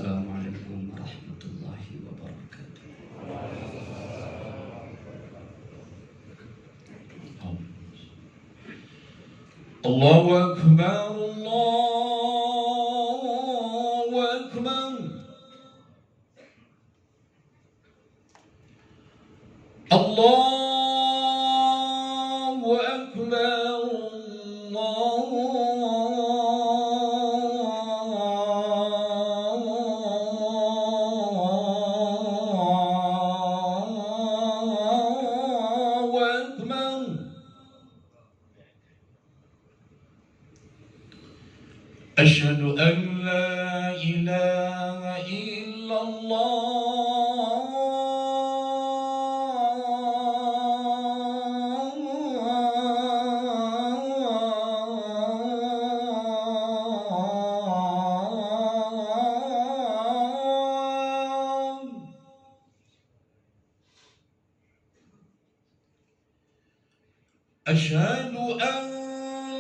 Assalamualaikum warahmatullahi wabarakatuh. Allahu Akbar, Allahu Akbar. Allahu Akbar, Allahu Akbar. Asyhadu an la ilaha illallah. أشهد أن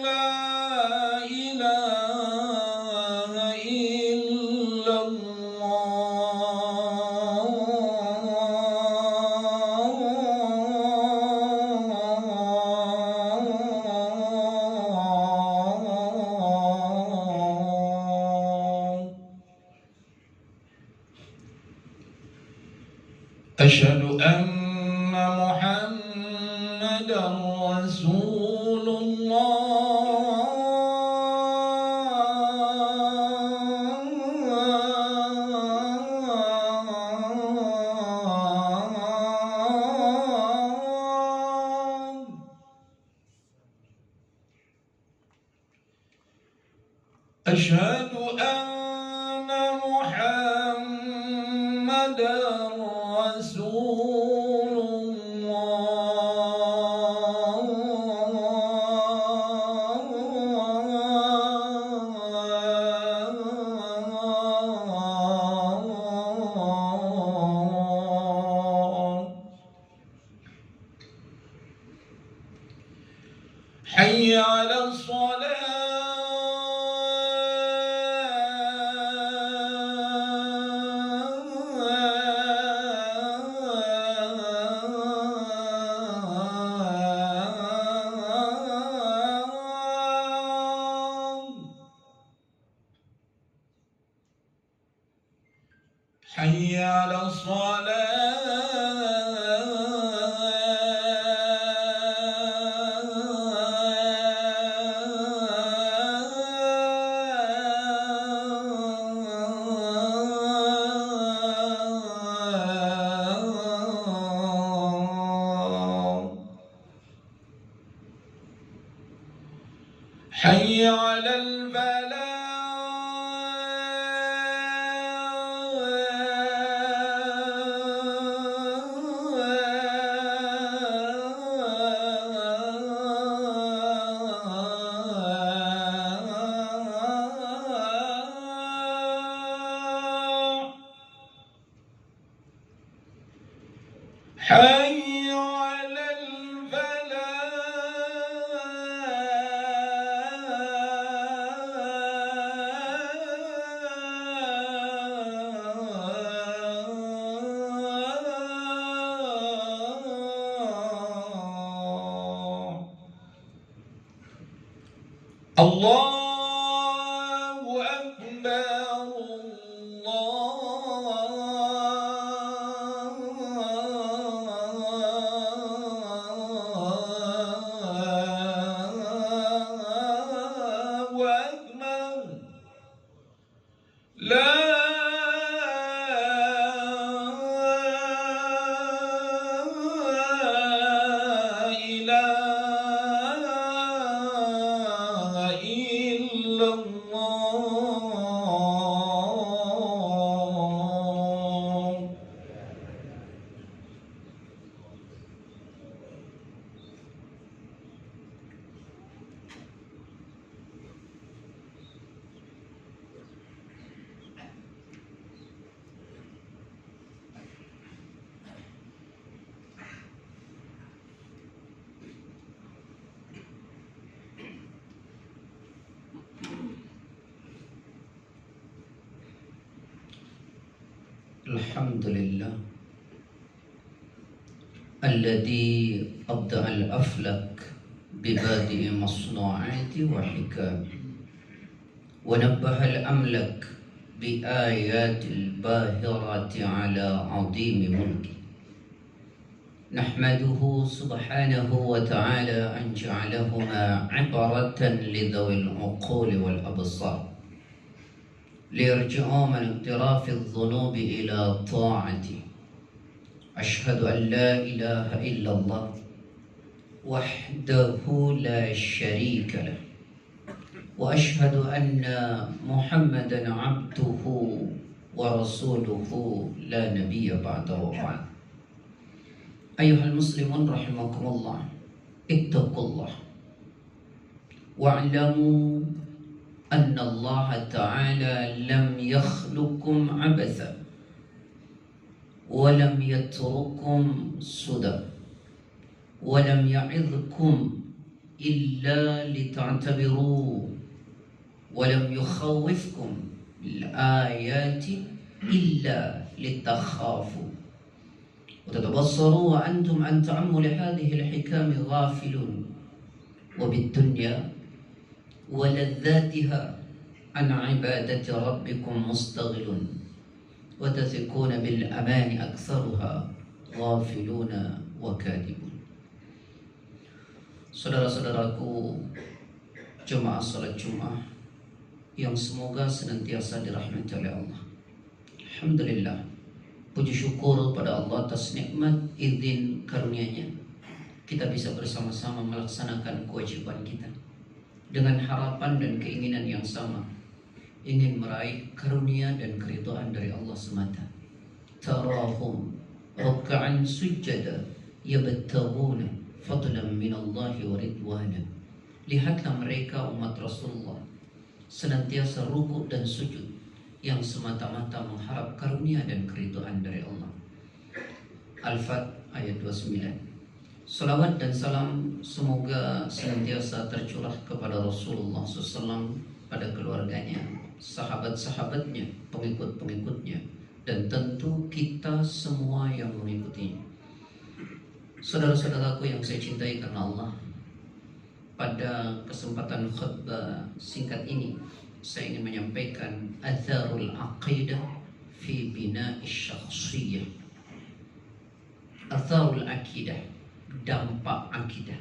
لا إله إلا الله. أشهد أن محمدا رسول الله. أشهد أن محمدا رسول الله. حي على حي على الصلاة. حي على الفلاح. حي على الفلاح. الله أكبر، الله أكبر. لا إله إلا الله. الحمد لله الذي أبدع الأفلك ببادئ مصنوعات وحكام ونبه الأملك بآيات الباهرات على عظيم ملكه. نحمده سبحانه وتعالى أن جعلهما عبرة لذوي العقول والأبصار ليرجعوا من اقتراف الذنوب إلى طاعته. أشهد أن لا إله إلا الله وحده لا شريك له وأشهد أن محمدا عبده ورسوله لا نبي بعده وبعد. أيها المسلمون رحمكم الله، اتقوا الله واعلموا أن الله تعالى لم يخلقكم عبثا ولم يترككم سدى ولم يعظكم إلا لتعتبروا ولم يخوفكم بالآيات إلا لتخافوا وتتبصروا وأنتم عن تأمل هذه الحكام غافلون وبالدنيا ولذاتها عن عبادة ربكم مستغلون وتثقون بالأمان أكثرها غافلون وكاذبون. Saudara-saudaraku jemaah salat Jumat yang semoga senantiasa dirahmati oleh Allah. Alhamdulillah, puji syukur pada Allah atas nikmat izin karunia-Nya kita bisa bersama-sama melaksanakan kewajiban kita dengan harapan dan keinginan yang sama, ingin meraih karunia dan keridhaan dari Allah semata. Tarahum ruk'an sujada yabtaghuna fadlan min Allah wa ridwana. Lihatlah mereka umat Rasulullah senantiasa rukuk dan sujud yang semata-mata mengharap karunia dan keridhaan dari Allah. Al-Fat ayat 29. Salawat dan salam semoga senantiasa tercurah kepada Rasulullah SAW, pada keluarganya, sahabat-sahabatnya, pengikut-pengikutnya, dan tentu kita semua yang mengikutinya. Saudara-saudaraku yang saya cintai karena Allah, pada kesempatan khutbah singkat ini saya ingin menyampaikan atharul aqidah fi bina'i syakhsiyah. Atharul aqidah, dampak akidah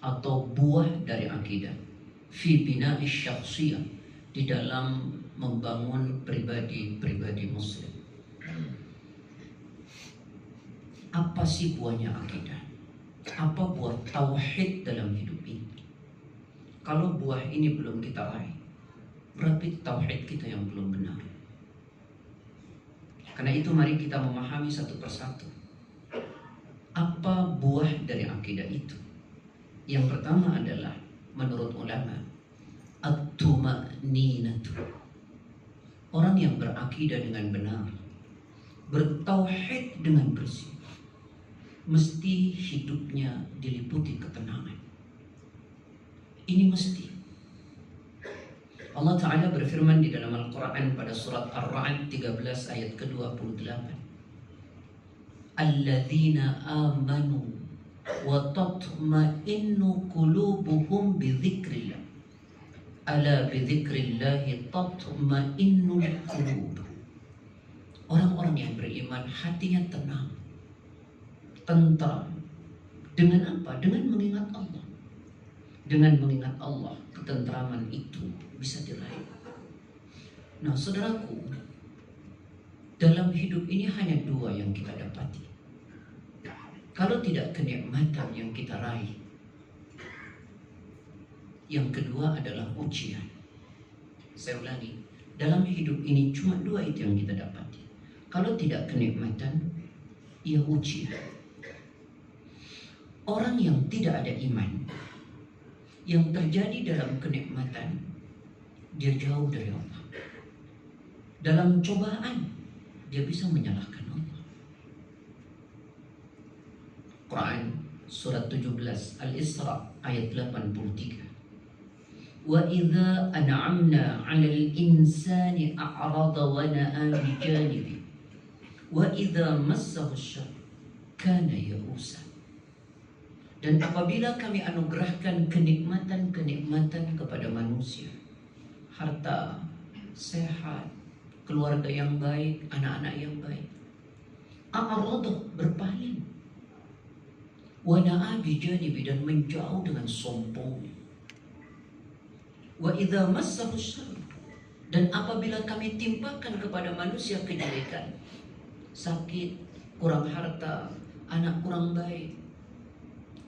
atau buah dari akidah, fi bina'i syakhsiyah, di dalam membangun pribadi-pribadi muslim. Apa sih buahnya akidah? Apa buah tauhid dalam hidup ini? Kalau buah ini belum kita raih, berarti tauhid kita yang belum benar. Karena itu mari kita memahami satu persatu. Apa buah dari akidah itu? Yang pertama adalah menurut ulama at-tuma'ninatu. Orang yang berakidah dengan benar, bertauhid dengan bersih, mesti hidupnya diliputi ketenangan. Ini mesti. Allah Ta'ala berfirman di dalam Al-Quran pada surat Ar-Ra'd 13 ayat ke-28. Alladzina amanu wa tatma'innu qulubuhum bidzikrillah. Ala bidzikrillahi tatma'innul qulub. Orang-orang yang beriman hatinya tenang, tentram. Dengan apa? Dengan mengingat Allah. Dengan mengingat Allah, ketentraman itu bisa diraih. Nah, saudaraku, dalam hidup ini hanya dua yang kita dapati. Kalau tidak kenikmatan yang kita raih, yang kedua adalah ujian. Saya ulangi, dalam hidup ini cuma dua itu yang kita dapati. Kalau tidak kenikmatan, ia ujian. Orang yang tidak ada iman, yang terjadi dalam kenikmatan, dia jauh dari Allah. Dalam cobaan, dia bisa menyalahkan Allah. Quran surat 17 Al-Isra ayat 83. Wa idza an'amna 'alal insani a'rada wa na'a bi janibi Wa idza massahu syarr kana ya'usa. Dan apabila kami anugerahkan kenikmatan-kenikmatan kepada manusia, harta, sehat, keluarga yang baik, anak-anak yang baik, a'rada, berpaling, wa na'a bijanibi, dan menjauh dengan sombong. Wa idza massahu syarr, dan apabila kami timpakan kepada manusia kejelekan, sakit, kurang harta, anak kurang baik,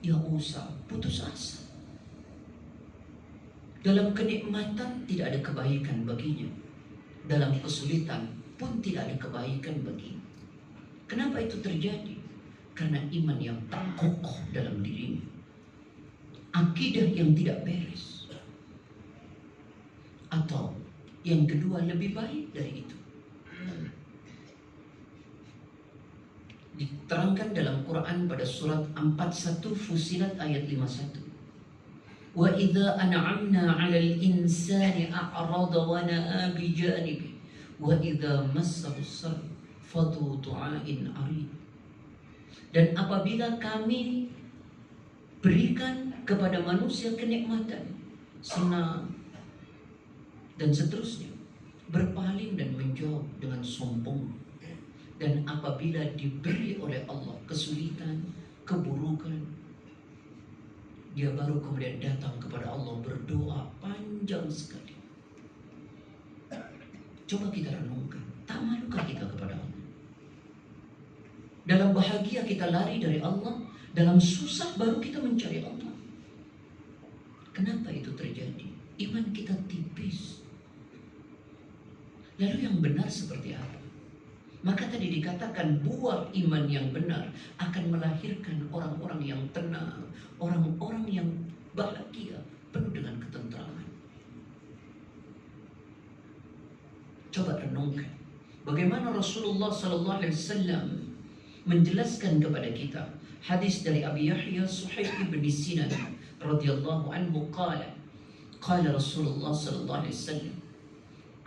ya usah, putus asa. Dalam kenikmatan tidak ada kebaikan baginya, dalam kesulitan pun tidak ada kebaikan baginya. Kenapa itu terjadi? Karena iman yang tak kokoh dalam dirinya, akidah yang tidak beres, atau yang kedua lebih baik dari itu. Diterangkan dalam Quran pada surat 41 Fusilat ayat 51. Wa idza an'amna 'alal insani a'rada wa na'a bi janibi wa idza massahu syarr fadhu du'ain arid. Dan apabila kami berikan kepada manusia kenikmatan, senang dan seterusnya, berpaling dan menjauh dengan sombong. Dan apabila diberi oleh Allah kesulitan, keburukan, dia baru kemudian datang kepada Allah berdoa panjang sekali. Coba kita renungkan, tak malukah kita kepada Allah? Dalam bahagia kita lari dari Allah, dalam susah baru kita mencari Allah. Kenapa itu terjadi? Iman kita tipis. Lalu yang benar seperti apa? Maka tadi dikatakan buah iman yang benar akan melahirkan orang-orang yang tenang, orang-orang yang bahagia, penuh dengan ketentraman. Coba renungkan bagaimana Rasulullah SAW menjelaskan kepada kita hadis dari Abi Yahya Suhaib bin Sinan radhiyallahu anhu qala Rasulullah SAW,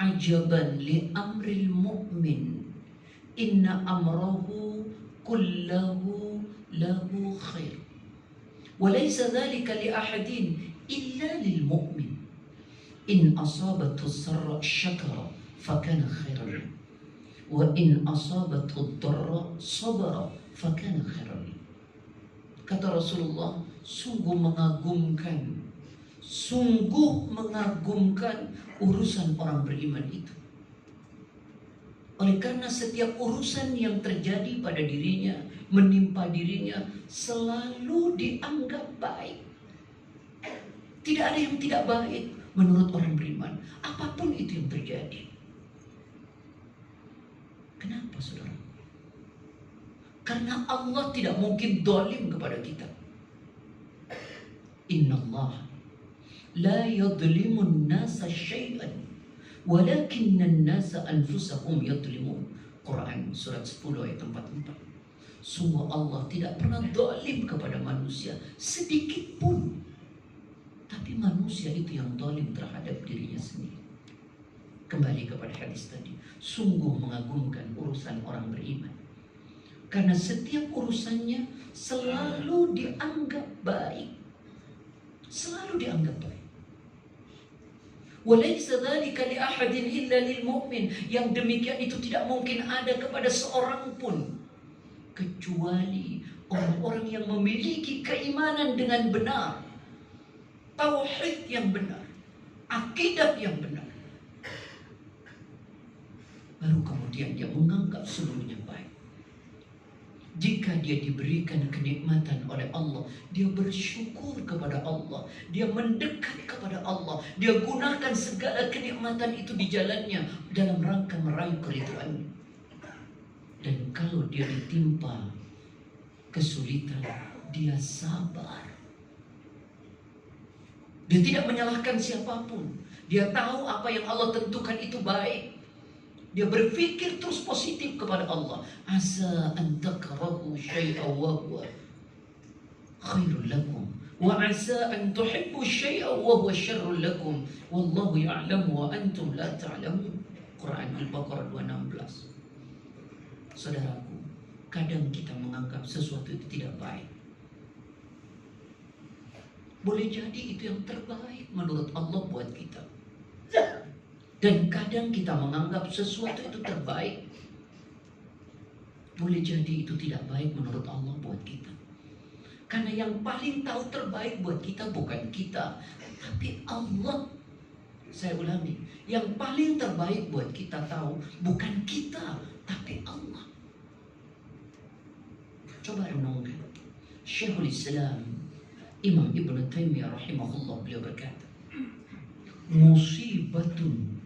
ajaban li amril mu'min, inna amrahu kullahu lahu khair, wa laysa dhalika li ahadin illa lil mu'min, in asabathu sarra syakara fakana khairan, wa in asabathu dharra sabara fakana khairan. Kata Rasulullah, sungguh mengagumkan urusan orang beriman itu. Oleh karena setiap urusan yang terjadi pada dirinya, menimpa dirinya, selalu dianggap baik. Tidak ada yang tidak baik menurut orang beriman, apapun itu yang terjadi. Kenapa, saudara? Karena Allah tidak mungkin zalim kepada kita. Inna Allah la yadhlimun nasa syai'an walakinna an-nasa anfusahum yadhlimun. Quran surat 10 ayat 44. Sungguh Allah tidak pernah zalim kepada manusia sedikit pun, tapi manusia itu yang zalim terhadap dirinya sendiri. Kembali kepada hadis tadi, sungguh mengagumkan urusan orang beriman, karena setiap urusannya selalu dianggap baik. Selalu dianggap baik. Walaysa dzalika li ahadin illa lil mu'min. Yang demikian itu tidak mungkin ada kepada seorang pun kecuali orang-orang yang memiliki keimanan dengan benar, tauhid yang benar, akidah yang benar. Baru kemudian dia menganggap seluruhnya baik. Jika dia diberikan kenikmatan oleh Allah, dia bersyukur kepada Allah, dia mendekat kepada Allah, dia gunakan segala kenikmatan itu di jalannya dalam rangka meraih keridhaan. Dan kalau dia ditimpa kesulitan, dia sabar. Dia tidak menyalahkan siapapun. Dia tahu apa yang Allah tentukan itu baik. Dia berpikir terus positif kepada Allah. Asa an takrahu syai'an wa huwa khairul lakum, wa asa an tuhibbu syai'an wa huwa syarrul lakum, wallahu ya'lamu wa antum la ta'lamun. Quran Al-Baqarah 216. Saudaraku, kadang kita menganggap sesuatu itu tidak baik. Boleh jadi itu yang terbaik menurut Allah buat kita. Dan kadang kita menganggap sesuatu itu terbaik. Boleh jadi itu tidak baik menurut Allah buat kita. Karena yang paling tahu terbaik buat kita bukan kita, tapi Allah. Saya ulangi, yang paling terbaik buat kita tahu bukan kita, tapi Allah. Coba renungkan. Syekhul Islam Imam Ibn Taimiyah rahimahullah, beliau berkata, musibatun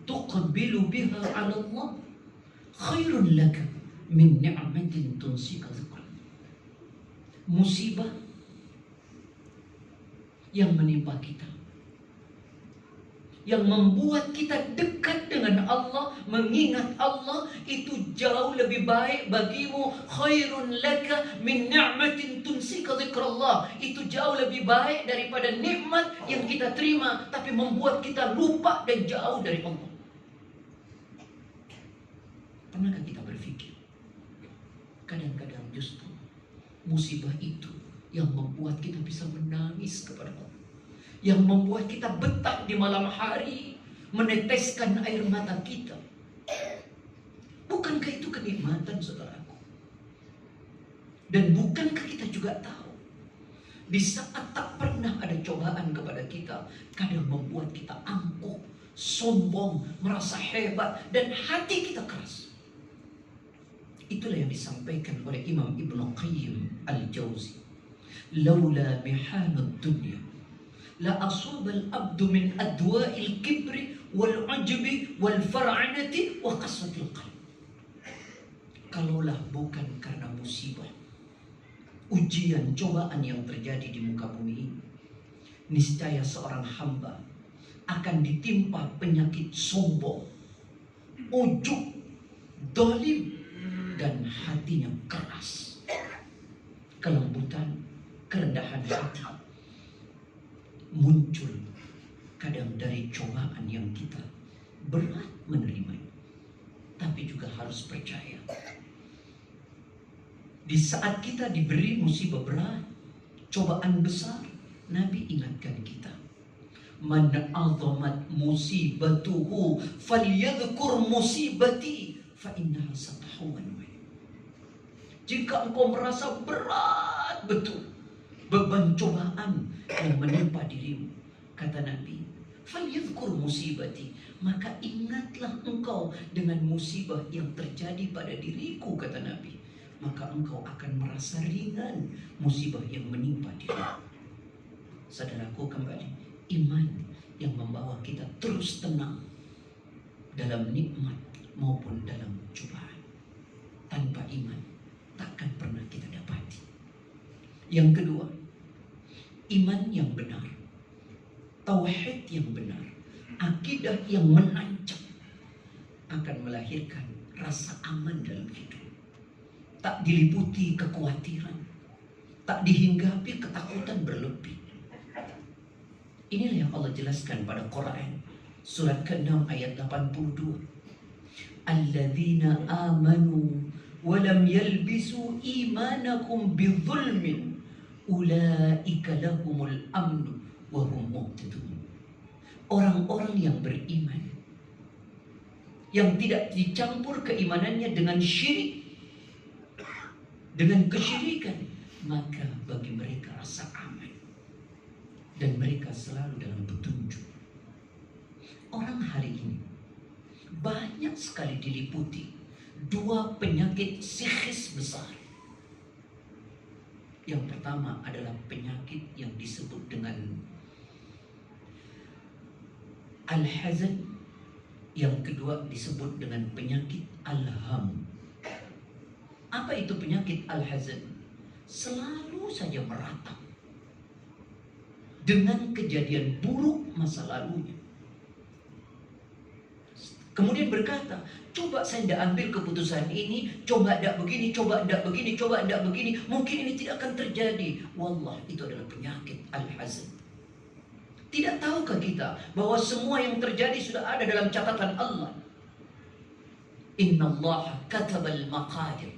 tuqbilu biha ala Allah khairun laka min ni'matin tunsika dzikra. Musibah yang menimpa kita, yang membuat kita dekat dengan Allah, mengingat Allah, itu jauh lebih baik bagimu. Khairun laka min ni'matin tunsika dzikrallah. Itu jauh lebih baik daripada nikmat yang kita terima tapi membuat kita lupa dan jauh dari Allah. Pernahkah kita berpikir, kadang-kadang justru musibah itu yang membuat kita bisa menangis kepada Allah, yang membuat kita betah di malam hari, meneteskan air mata kita. Bukankah itu kenikmatan, saudaraku? Dan bukankah kita juga tahu, di saat tak pernah ada cobaan kepada kita, kadang membuat kita angkuh, sombong, merasa hebat, dan hati kita keras. Itulah yang disampaikan oleh Imam Ibn Qayyim Al-Jauzi. Laula mihanud dunya la asabal abdu min adwa'il kibri wal ujbi wal far'anati wa qaswatil qalb. Kalaulah bukan karena musibah, ujian, cobaan yang terjadi di muka bumi ini, niscaya seorang hamba akan ditimpa penyakit sombong, ujub, dolim, dan hatinya keras. Kelembutan, kerendahan hati muncul kadang dari cobaan yang kita berat menerima. Tapi juga harus percaya, di saat kita diberi musibah berat, cobaan besar, Nabi ingatkan kita, man azamat musibatuhu falyadhkur musibati fa innaha satahwan. Jika engkau merasa berat betul beban cobaan yang menimpa dirimu, kata Nabi, falyadhkur musibati, maka ingatlah engkau dengan musibah yang terjadi pada diriku, kata Nabi, maka engkau akan merasa ringan musibah yang menimpa dirimu. Saudaraku, kembali, iman yang membawa kita terus tenang dalam nikmat maupun dalam cobaan. Tanpa iman takkan pernah kita dapati. Yang kedua, iman yang benar, tauhid yang benar, akidah yang menancap akan melahirkan rasa aman dalam hidup. Tak diliputi kekhawatiran, tak dihinggapi ketakutan berlebih. Inilah yang Allah jelaskan pada Quran surat ke-6 ayat 82. Alladzina amanu walam yalbisu imanakum bidzulmin ulaika lahumul amnu wa hum muhtadun. Orang-orang yang beriman, yang tidak dicampur keimanannya dengan syirik, dengan kesyirikan, maka bagi mereka rasa aman dan mereka selalu dalam petunjuk. Orang hari ini banyak sekali diliputi dua penyakit psikis besar. Yang pertama adalah penyakit yang disebut dengan al-hazan. Yang kedua disebut dengan penyakit al-ham. Apa itu penyakit al-hazan? Selalu saja meratap dengan kejadian buruk masa lalunya. Kemudian berkata, coba saya tidak ambil keputusan ini, coba tidak begini, coba tidak begini, coba tidak begini, mungkin ini tidak akan terjadi. Wallah, itu adalah penyakit al-hazan. Tidak tahukah kita bahwa semua yang terjadi sudah ada dalam catatan Allah? Inna Allah katabal maqadir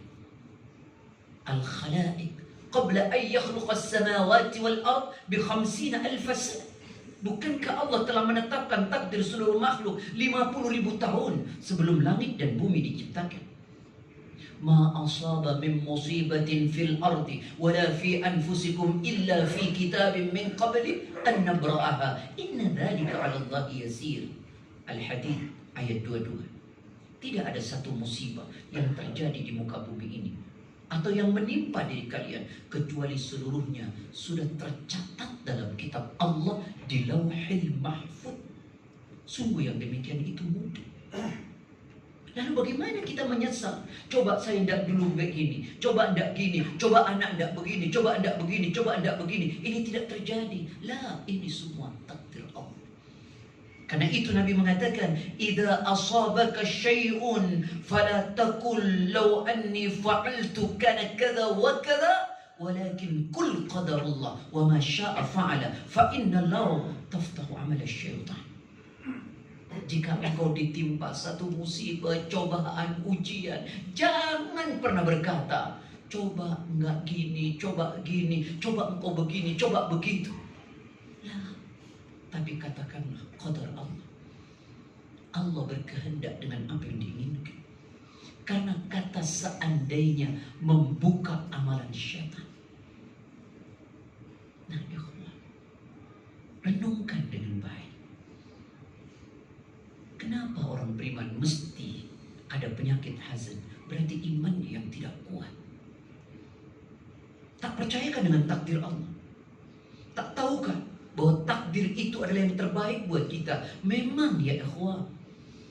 al-khalaiq qabla an yakhluqa as-samawati wal ard bi 50,000 sana. Bukankah Allah telah menetapkan takdir seluruh makhluk 50.000 tahun sebelum langit dan bumi diciptakan? Ma asaba min musibatin fil ardi wala fi anfusikum illa fi kitabin min qabli an nabra'aha inna dhalika 'ala Allahi yasir. Al-Hadid ayat 22. Tidak ada satu musibah yang terjadi di muka bumi ini atau yang menimpa diri kalian kecuali seluruhnya sudah tercatat dalam kitab Allah di Lauhil Mahfuz. Sungguh yang demikian itu mudah. Lalu bagaimana kita menyesal? Coba saya tidak dulu begini, coba tidak gini, coba anak tidak begini, coba tidak begini, coba tidak begini. Ini tidak terjadi. Lah, ini semua takdir Allah. Karena itu Nabi mengatakan, "Idza asabaka syai'un fala taqul law anni fa'altu kana kadza wa kadza, walakin qul qadarullah wa ma syaa fa'ala fa inna law taftahu 'amal asy-syaitan." Jika engkau ditimpa satu musibah, cobaan, ujian, jangan pernah berkata, coba enggak gini, coba engkau begini, coba begitu. Lah, tapi katakanlah qadar Allah. Allah berkehendak dengan apa yang diinginkan. Karena kata seandainya membuka amalan syaitan. Nah, ya Allah, renungkan dengan baik. Kenapa orang beriman mesti ada penyakit hazan? Berarti iman yang tidak kuat. Tak percayakan dengan takdir Allah. Tak tahukah bahwa takdir itu adalah yang terbaik buat kita? Memang ya ikhwah,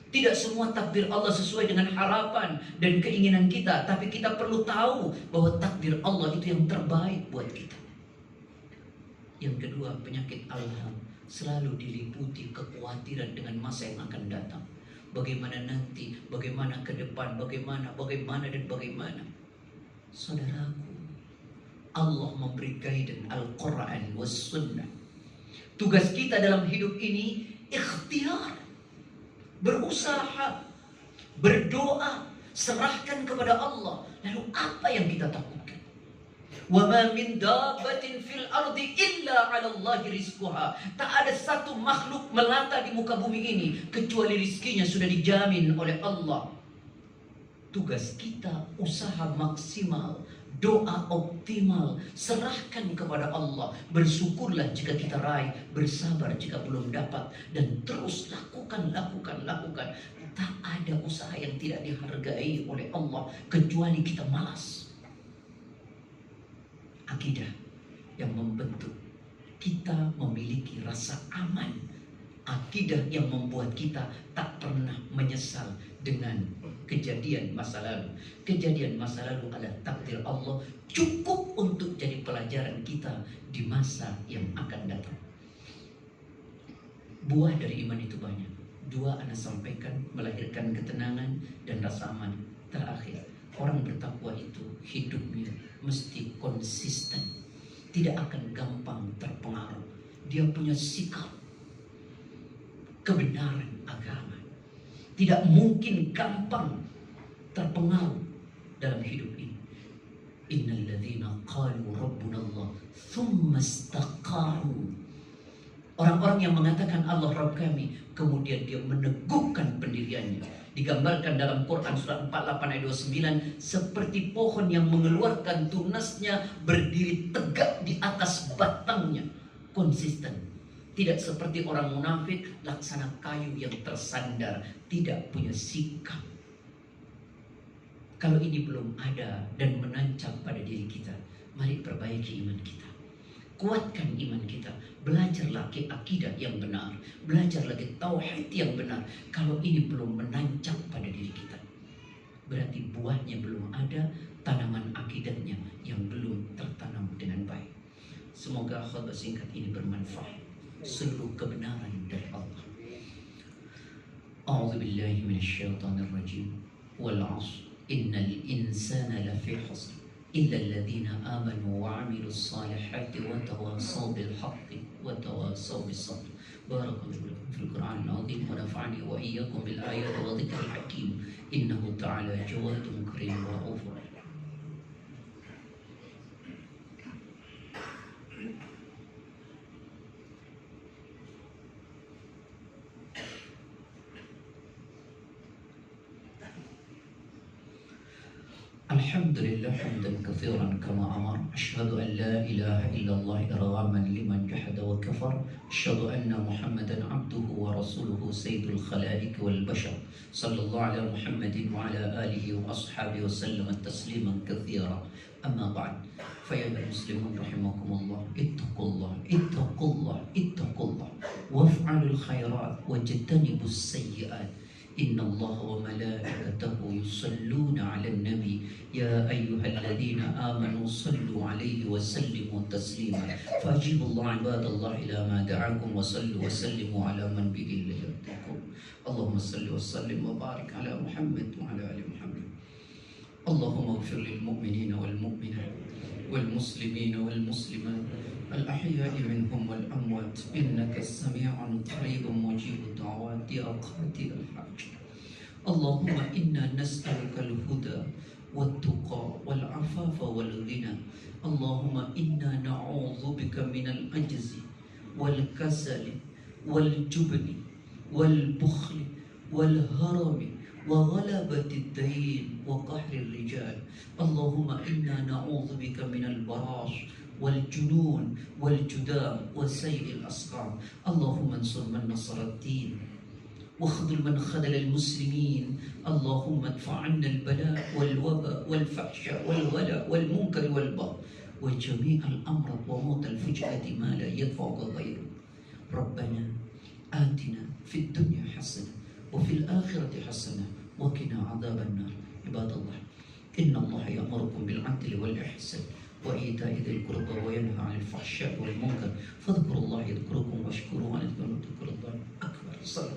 tidak semua takdir Allah sesuai dengan harapan dan keinginan kita. Tapi kita perlu tahu bahwa takdir Allah itu yang terbaik buat kita. Yang kedua, penyakit alham selalu diliputi kekhawatiran dengan masa yang akan datang. Bagaimana nanti, bagaimana ke depan, bagaimana dan bagaimana. Saudaraku, Allah memberi guidance Al-Quran was Sunnah. Tugas kita dalam hidup ini ikhtiar, berusaha, berdoa, serahkan kepada Allah. Lalu apa yang kita takutkan? وَمَا مِنْ دَابَّةٍ فِي الْأَرْضِ إِلَّا عَلَى اللَّهِ رِزْقُهَا. Tak ada satu makhluk melata di muka bumi ini kecuali rizkinya sudah dijamin oleh Allah. Tugas kita usaha maksimal, doa optimal, serahkan kepada Allah. Bersyukurlah jika kita raih, bersabar jika belum dapat, dan terus lakukan. Tak ada usaha yang tidak dihargai oleh Allah kecuali kita malas. Akidah yang membentuk kita memiliki rasa aman. Akidah yang membuat kita tak pernah menyesal dengan kejadian masa lalu. Kejadian masa lalu adalah takdir Allah, cukup untuk jadi pelajaran kita di masa yang akan datang. Buah dari iman itu banyak. Dua anak sampaikan, melahirkan ketenangan dan rasa aman. Terakhir, orang bertakwa itu hidupnya mesti konsisten, tidak akan gampang terpengaruh. Dia punya sikap kebenaran agama, tidak mungkin gampang terpengaruh dalam hidup ini. Innal ladzina qalu rabbuna Allah tsumma istaqamu. Orang-orang yang mengatakan Allah Rabb kami, kemudian dia meneguhkan pendiriannya, digambarkan dalam Quran surat 48 ayat 29 seperti pohon yang mengeluarkan tunasnya, berdiri tegak di atas batangnya, konsisten. Tidak seperti orang munafik, laksana kayu yang tersandar, tidak punya sikap. Kalau ini belum ada dan menancap pada diri kita, mari perbaiki iman kita. Kuatkan iman kita, belajar lagi akidah yang benar, belajar lagi tauhid yang benar. Kalau ini belum menancap pada diri kita, berarti buahnya belum ada, tanaman akidahnya yang belum tertanam dengan baik. Semoga khutbah singkat ini bermanfaat. Seluruh kebenaran dari Allah. A'udzu billahi minasyaitonir rajim. Wal 'ashr innal insana lafi khusr إلا الذين آمنوا وعملوا الصالحات وتواصوا بالحق وتواصوا بالصبر بارك الله لكم في القرآن العظيم ونفعني وإياكم بالآيات وذكر الحكيم إنه تعالى جواد كريم ورؤوف رحيم. الحمد لله حمدا كثيرا كما أمر. أشهد أن لا إله إلا الله إرغاما لمن جحد وكفر. أشهد أن محمدا عبده ورسوله سيد الخلائق والبشر صلى الله على محمد وعلى آله وأصحابه وسلم تسليما كثيرا. أما بعد فيا المسلمون رحمكم الله اتقوا الله اتقوا الله اتقوا الله وافعلوا الخيرات واجتنبوا السيئات. إن الله وملائكته يصلون على النبي يا أيها الذين آمنوا صلوا عليه وسلموا تسليما. فأجيبوا الله عباد الله إلى ما دعاكم وصلوا وسلموا على من به يهديكم. اللهم صل وسلم وبارك على محمد وعلى آل محمد. اللهم اغفر للمؤمنين والمؤمنات والمسلمين والمسلمات الأحياء منهم والأموات إنك سميع قريب مجيب الدعوات يا قاضي الحاج. اللهم إنا نسألك الهدى والتقى والعفاف والغنى. اللهم إنا نعوذ بك من العجز والكسل والجبن والبخل والهرم وغلبة الدين وقهر الرجال. اللهم إنا نعوذ بك من البراش والجنون والجذام وسيء الأسقام. اللهم انصر من نصر الدين واخذل من خذل المسلمين. اللهم ادفع عنا البلاء والوباء والفحشاء والغلا والمنكر والبغي وجميع الأمراض وموت الفجأة ما لا يدفع غيره. ربنا آتنا في الدنيا حسنة وفي الآخرة حسنة وقنا عذاب النار. عباد الله إن الله يأمركم بالعدل والإحسان وإيتاء ذي القربى وينهى عن الفحشاء والمنكر فاذكروا الله يذكركم واشكروه على ذكر الله أكبر. صلى